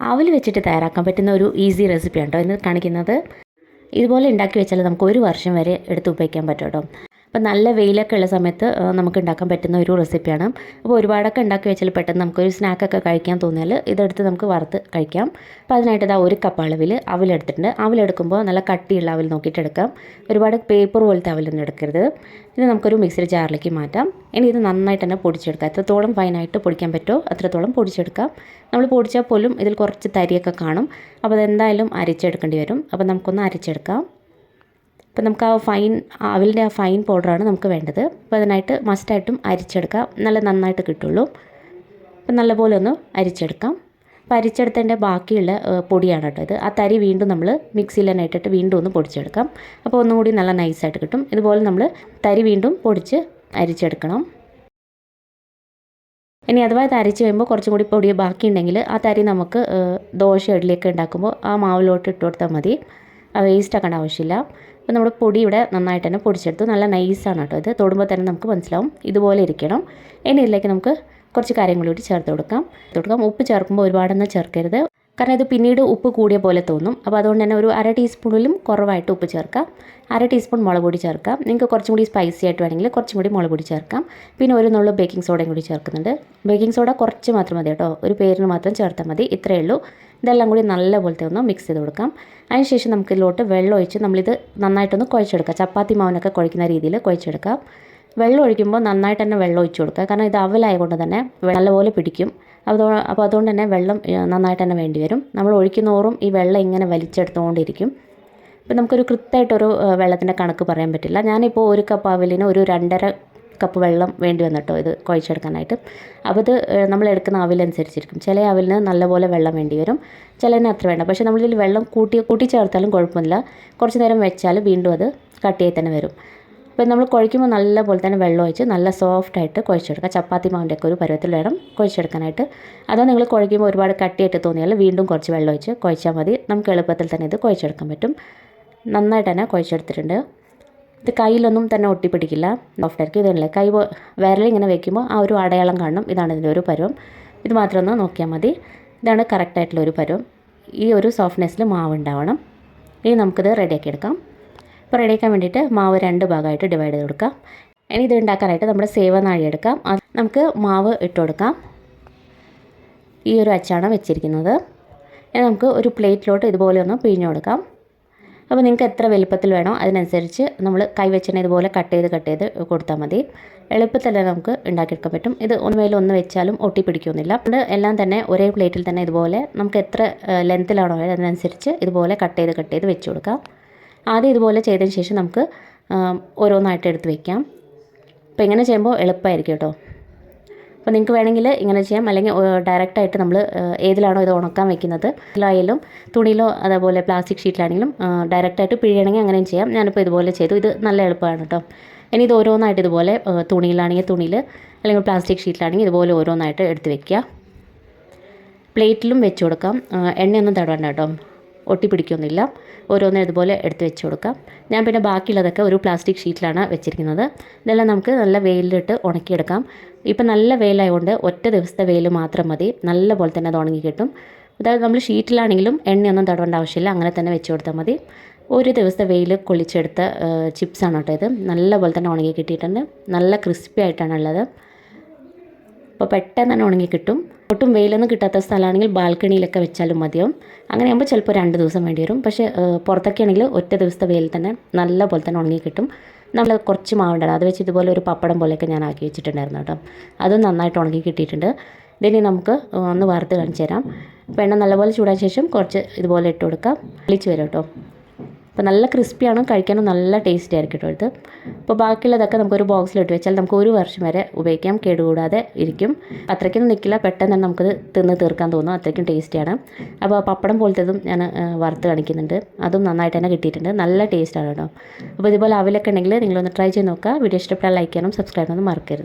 അവൽ വെച്ചിട്ട് തയ്യാറാക്കാൻ പറ്റുന്ന ഒരു ഈസി റെസിപ്പിയാണ് കേട്ടോ ഇന്ന് കാണിക്കുന്നത്. ഇതുപോലെ ഉണ്ടാക്കി വെച്ചാൽ നമുക്ക് ഒരു വർഷം വരെ എടുത്ത് ഉപയോഗിക്കാൻ പറ്റും കേട്ടോ. അപ്പോൾ നല്ല വെയിലൊക്കെ ഉള്ള സമയത്ത് നമുക്ക് ഉണ്ടാക്കാൻ പറ്റുന്ന ഒരു റെസിപ്പിയാണ്. അപ്പോൾ ഒരുപാടൊക്കെ ഉണ്ടാക്കി വെച്ചാൽ പെട്ടെന്ന് നമുക്കൊരു സ്നാക്കൊക്കെ കഴിക്കാൻ തോന്നിയാൽ ഇതെടുത്ത് നമുക്ക് വറുത്ത് കഴിക്കാം. അപ്പോൾ അതിനായിട്ട് ഇതാ 1 കപ്പ് അളവിൽ അവലെടുത്തിട്ടുണ്ട്. അവലെടുക്കുമ്പോൾ നല്ല കട്ടിയുള്ള അവൽ നോക്കിയിട്ട് എടുക്കാം. ഒരുപാട് പേപ്പർ പോലത്തെ അവലൊന്നും എടുക്കരുത്. ഇത് നമുക്കൊരു മിക്സിയുടെ ജാറിലേക്ക് മാറ്റാം. ഇനി ഇത് നന്നായിട്ട് തന്നെ പൊടിച്ചെടുക്കാം. എത്രത്തോളം ഫൈനായിട്ട് പൊടിക്കാൻ പറ്റുമോ അത്രത്തോളം പൊടിച്ചെടുക്കാം. നമ്മൾ പൊടിച്ചാൽ പോലും ഇതിൽ കുറച്ച് തരിയൊക്കെ കാണും. അപ്പോൾ അതെന്തായാലും അരിച്ചെടുക്കേണ്ടി വരും. അപ്പോൾ നമുക്കൊന്ന് അരിച്ചെടുക്കാം. അപ്പോൾ നമുക്ക് അവലിൻ്റെ ആ ഫൈൻ പൗഡറാണ് നമുക്ക് വേണ്ടത്. അപ്പോൾ അതിനായിട്ട് മസ്റ്റായിട്ടും അരിച്ചെടുക്കാം. നന്നായിട്ട് കിട്ടുള്ളൂ. അപ്പോൾ നല്ലപോലെ ഒന്ന് അരിച്ചെടുക്കാം. അപ്പോൾ അരിച്ചെടുത്തതിൻ്റെ ബാക്കിയുള്ള പൊടിയാണ് കേട്ടോ ഇത്. ആ തരി വീണ്ടും നമ്മൾ മിക്സിയിൽ തന്നെ ഇട്ടിട്ട് വീണ്ടും ഒന്ന് പൊടിച്ചെടുക്കാം. അപ്പോൾ ഒന്നും കൂടി നല്ല നൈസായിട്ട് കിട്ടും. ഇതുപോലെ നമ്മൾ തരി വീണ്ടും പൊടിച്ച് അരിച്ചെടുക്കണം. ഇനി അഥവാ ഇത് അരിച്ച് കഴിയുമ്പോൾ കുറച്ചും കൂടി പൊടി ബാക്കിയുണ്ടെങ്കിൽ ആ തരി നമുക്ക് ദോശ ഇഡ്ഡലിയൊക്കെ ഉണ്ടാക്കുമ്പോൾ ആ മാവിലോട്ട് ഇട്ട് കൊടുത്താൽ മതി. വേസ്റ്റ് ആക്കേണ്ട ആവശ്യമില്ല. അപ്പോൾ നമ്മുടെ പൊടി ഇവിടെ നന്നായിട്ട് തന്നെ പൊടിച്ചെടുത്തു. നല്ല നൈസാണ് കേട്ടോ ഇത്. തൊടുമ്പോൾ തന്നെ നമുക്ക് മനസ്സിലാവും ഇതുപോലെ ഇരിക്കണം. ഇനി ഇതിലേക്ക് നമുക്ക് കുറച്ച് കാര്യങ്ങൾ കൂടി ചേർത്ത് കൊടുക്കാം. ഉപ്പ് ചേർക്കുമ്പോൾ ഒരുപാടൊന്നും ചേർക്കരുത്. കാരണം ഇത് പിന്നീട് ഉപ്പ് കൂടിയ പോലെ തോന്നും. അപ്പോൾ അതുകൊണ്ട് തന്നെ ഒരു 1/2 ടീസ്പൂണിലും കുറവായിട്ട് ഉപ്പ് ചേർക്കാം. 1/2 ടീസ്പൂൺ മുളക് പൊടി ചേർക്കാം. നിങ്ങൾക്ക് കുറച്ചും കൂടി സ്പൈസി ആയിട്ട് വേണമെങ്കിൽ കുറച്ചും കൂടി മുളക് പൊടി ചേർക്കാം. പിന്നെ ഒരു നുള്ളു ബേക്കിംഗ് സോഡയും കൂടി ചേർക്കുന്നുണ്ട്. ബേക്കിംഗ് സോഡ കുറച്ച് മാത്രം മതി കേട്ടോ. ഒരു പേരിന് മാത്രം ചേർത്താൽ മതി. ഇത്രയേ ഉള്ളൂ. ഇതെല്ലാം കൂടി നല്ലപോലത്തെ ഒന്ന് മിക്സ് ചെയ്ത് കൊടുക്കാം. അതിനുശേഷം നമുക്ക് ഇതിലോട്ട് വെള്ളം ഒഴിച്ച് നമ്മളിത് നന്നായിട്ടൊന്ന് കുഴച്ചെടുക്കാം. ചപ്പാത്തി മാവിനൊക്കെ കുഴക്കുന്ന രീതിയിൽ കുഴച്ചെടുക്കാം. വെള്ളം ഒഴിക്കുമ്പോൾ നന്നായിട്ട് തന്നെ വെള്ളം ഒഴിച്ച് കൊടുക്കുക. കാരണം ഇത് അവലായതുകൊണ്ട് തന്നെ നല്ലപോലെ പിടിക്കും. അപ്പോൾ അതുകൊണ്ട് തന്നെ വെള്ളം നന്നായിട്ട് തന്നെ വേണ്ടി വരും. നമ്മൾ ഒഴിക്കുന്നോറും ഈ വെള്ളം ഇങ്ങനെ വലിച്ചെടുത്തുകൊണ്ടിരിക്കും. ഇപ്പോൾ നമുക്കൊരു കൃത്യമായിട്ടൊരു വെള്ളത്തിൻ്റെ കണക്ക് പറയാൻ പറ്റില്ല. ഞാനിപ്പോൾ 1 കപ്പ് അവലിന് ഒരു 2.5 കപ്പ് വെള്ളം വേണ്ടി വന്നിട്ടോ ഇത് കുഴച്ചെടുക്കാനായിട്ട്. അപ്പോൾ ഇത് നമ്മൾ എടുക്കുന്ന അവലനുസരിച്ചിരിക്കും. ചില അവലിന് നല്ലപോലെ വെള്ളം വേണ്ടി വരും, ചിലതിന് അത്ര വേണ്ട. പക്ഷേ നമ്മളിതിൽ വെള്ളം കൂട്ടി ചേർത്താലും കുഴപ്പമില്ല. കുറച്ച് നേരം വെച്ചാൽ വീണ്ടും അത് കട്ടിയായി തന്നെ വരും. അപ്പോൾ നമ്മൾ കുഴയ്ക്കുമ്പോൾ നല്ലപോലെ തന്നെ വെള്ളം ഒഴിച്ച് നല്ല സോഫ്റ്റായിട്ട് കുഴച്ചെടുക്കുക. ചപ്പാത്തി മാവിൻ്റെ ഒക്കെ ഒരു പരുവത്തിൽ വേണം കുഴച്ചെടുക്കാനായിട്ട്. അതോ നിങ്ങൾ കുഴയ്ക്കുമ്പോൾ ഒരുപാട് കട്ടിയായിട്ട് തോന്നിയാൽ വീണ്ടും കുറച്ച് വെള്ളം ഒഴിച്ച് കുഴച്ചാൽ മതി. നമുക്ക് എളുപ്പത്തിൽ തന്നെ ഇത് കുഴച്ചെടുക്കാൻ പറ്റും. നന്നായിട്ട് തന്നെ കുഴച്ചെടുത്തിട്ടുണ്ട്. ഇത് കയ്യിലൊന്നും തന്നെ ഒട്ടിപ്പിടിക്കില്ല. സോഫ്റ്റായിരിക്കും. ഇതല്ലേ കൈ വിരലിങ്ങനെ വയ്ക്കുമ്പോൾ ആ ഒരു അടയാളം കാണും. ഇതാണ് ഇതിൻ്റെ ഒരു പരുവം. ഇത് മാത്രം ഒന്ന് നോക്കിയാൽ മതി. ഇതാണ് കറക്റ്റായിട്ടുള്ളൊരു പരുവം. ഈ ഒരു സോഫ്റ്റ്നെസ്സിൽ മാവ് ഉണ്ടാവണം. ഇനി നമുക്കിത് റെഡിയാക്കി എടുക്കാം. അപ്പോൾ റെഡിയാക്കാൻ വേണ്ടിയിട്ട് മാവ് 2 ഭാഗമായിട്ട് ഡിവൈഡ് ചെയ്ത് കൊടുക്കാം. ഇനി ഇത് ഉണ്ടാക്കാനായിട്ട് നമ്മുടെ സേവനാഴി എടുക്കാം. നമുക്ക് മാവ് ഇട്ട് കൊടുക്കാം. ഈ ഒരു അച്ചാണ് വെച്ചിരിക്കുന്നത്. ഇനി നമുക്ക് ഒരു പ്ലേറ്റിലോട്ട് ഇതുപോലെ ഒന്ന് പിഴിഞ്ഞ് കൊടുക്കാം. അപ്പോൾ നിങ്ങൾക്ക് എത്ര വലുപ്പത്തിൽ വേണോ അതിനനുസരിച്ച് നമ്മൾ കൈവച്ചിനെ ഇതുപോലെ കട്ട് ചെയ്ത് കൊടുത്താൽ മതി. എളുപ്പത്തിൽ നമുക്ക് ഉണ്ടാക്കിയെടുക്കാൻ പറ്റും. ഇത് ഒന്ന് വെച്ചാലും ഒട്ടി പിടിക്കൊന്നുമില്ല. അത് എല്ലാം തന്നെ ഒരേ പ്ലേറ്റിൽ തന്നെ ഇതുപോലെ നമുക്ക് എത്ര ലെങ്ത്തിലാണോ അതിനനുസരിച്ച് ഇതുപോലെ കട്ട് ചെയ്ത് വെച്ച് കൊടുക്കാം. ആദ്യം ഇതുപോലെ ചെയ്തതിന് ശേഷം നമുക്ക് ഓരോന്നായിട്ട് എടുത്ത് വയ്ക്കാം. അപ്പോൾ ഇങ്ങനെ ചെയ്യുമ്പോൾ എളുപ്പമായിരിക്കും കേട്ടോ. അപ്പോൾ നിങ്ങൾക്ക് വേണമെങ്കിൽ ഇങ്ങനെ ചെയ്യാം. അല്ലെങ്കിൽ ഡയറക്റ്റായിട്ട് നമ്മൾ ഏതിലാണോ ഇത് ഉണക്കാൻ വെക്കുന്നത് അതിലായാലും തുണിയിലോ അതേപോലെ പ്ലാസ്റ്റിക് ഷീറ്റിലാണെങ്കിലും ഡയറക്റ്റായിട്ട് പിഴിയണമെങ്കിൽ അങ്ങനെയും ചെയ്യാം. ഞാനിപ്പോൾ ഇതുപോലെ ചെയ്തു. ഇത് നല്ല എളുപ്പമാണ് കേട്ടോ. ഇനി ഇത് ഓരോന്നായിട്ട് ഇതുപോലെ തുണിയിലാണെങ്കിൽ തുണിയിൽ അല്ലെങ്കിൽ പ്ലാസ്റ്റിക് ഷീറ്റിലാണെങ്കിൽ ഇതുപോലെ ഓരോന്നായിട്ട് എടുത്ത് വയ്ക്കുക. പ്ലേറ്റിലും വെച്ച് കൊടുക്കാം. എണ്ണയൊന്നും തടവണ്ട കേട്ടോ. ഒട്ടി പിടിക്കൊന്നുമില്ല. ഓരോന്നും ഇതുപോലെ എടുത്ത് വെച്ച് കൊടുക്കാം. ഞാൻ പിന്നെ ബാക്കിയുള്ളതൊക്കെ ഒരു പ്ലാസ്റ്റിക് ഷീറ്റിലാണ് വെച്ചിരിക്കുന്നത്. ഇതെല്ലാം നമുക്ക് നല്ല വെയിലിലിട്ട് ഉണക്കിയെടുക്കാം. ഇപ്പം നല്ല വെയിലായതുകൊണ്ട് ഒറ്റ ദിവസത്തെ വെയിൽ മാത്രം മതി. നല്ല പോലെ തന്നെ അത് ഉണങ്ങി കിട്ടും. അതായത് നമ്മൾ ഷീറ്റിലാണെങ്കിലും എണ്ണയൊന്നും തടവേണ്ട ആവശ്യമില്ല. അങ്ങനെ തന്നെ വെച്ച് കൊടുത്താൽ മതി. ഒരു ദിവസത്തെ വെയിൽ കൊള്ളിച്ചെടുത്ത ചിപ്സാണ് കേട്ടോ ഇത്. നല്ല പോലെ തന്നെ ഉണങ്ങി കിട്ടിയിട്ടുണ്ട്. നല്ല ക്രിസ്പി ആയിട്ടാണുള്ളത്. അപ്പോൾ പെട്ടെന്ന് തന്നെ ഉണങ്ങി കിട്ടും. ഒട്ടും വെയിലൊന്നും കിട്ടാത്ത സ്ഥലമാണെങ്കിൽ ബാൽക്കണിയിലൊക്കെ വെച്ചാലും മതിയാവും. അങ്ങനെയാകുമ്പോൾ ചിലപ്പോൾ 2 ദിവസം വേണ്ടി വരും. പക്ഷേ പുറത്തൊക്കെ ആണെങ്കിൽ ഒറ്റ ദിവസത്തെ വെയിൽ തന്നെ നല്ല പോലെ തന്നെ ഉണങ്ങി കിട്ടും. നമ്മൾ കുറച്ച് മാവുണ്ടായിരുന്നു, അത് വെച്ച് ഇതുപോലെ ഒരു പപ്പടം പോലെയൊക്കെ ഞാൻ ആക്കി വെച്ചിട്ടുണ്ടായിരുന്നു കേട്ടോ. അതും നന്നായിട്ട് ഉണങ്ങി കിട്ടിയിട്ടുണ്ട്. ഇതിനി നമുക്ക് ഒന്ന് വറുത്ത് കാണിച്ചു തരാം. അപ്പോൾ എണ്ണ നല്ലപോലെ ചൂടായ ശേഷം കുറച്ച് ഇതുപോലെ ഇട്ട് കൊടുക്കാം. വിളിച്ച് വരും കേട്ടോ. അപ്പോൾ നല്ല ക്രിസ്പിയാണ്, കഴിക്കാനും നല്ല ടേസ്റ്റി ആയിരിക്കും കേട്ടോ ഇത്. അപ്പോൾ ബാക്കിയുള്ളതൊക്കെ നമുക്കൊരു ബോക്സിലിട്ട് വെച്ചാൽ നമുക്ക് 1 വർഷം വരെ ഉപയോഗിക്കാം. കേടുകൂടാതെ ഇരിക്കും. അത്രയ്ക്കൊന്നും നിൽക്കില്ല. പെട്ടെന്ന് തന്നെ നമുക്കത് തിന്ന് തീർക്കാൻ തോന്നും. അത്രയ്ക്കും ടേസ്റ്റിയാണ്. അപ്പോൾ പപ്പടം പോലത്തേതും ഞാൻ വറുത്ത് കാണിക്കുന്നുണ്ട്. അതും നന്നായിട്ട് തന്നെ കിട്ടിയിട്ടുണ്ട്. നല്ല ടേസ്റ്റാണ് കേട്ടോ. അപ്പോൾ ഇതുപോലെ അവലൊക്കെ ഉണ്ടെങ്കിൽ നിങ്ങളൊന്ന് ട്രൈ ചെയ്ത് നോക്കുക. വീഡിയോ ഇഷ്ടപ്പെട്ടാൽ ലൈക്ക് ചെയ്യാനും സബ്സ്ക്രൈബ് ചെയ്യാനും മറക്കരുത്.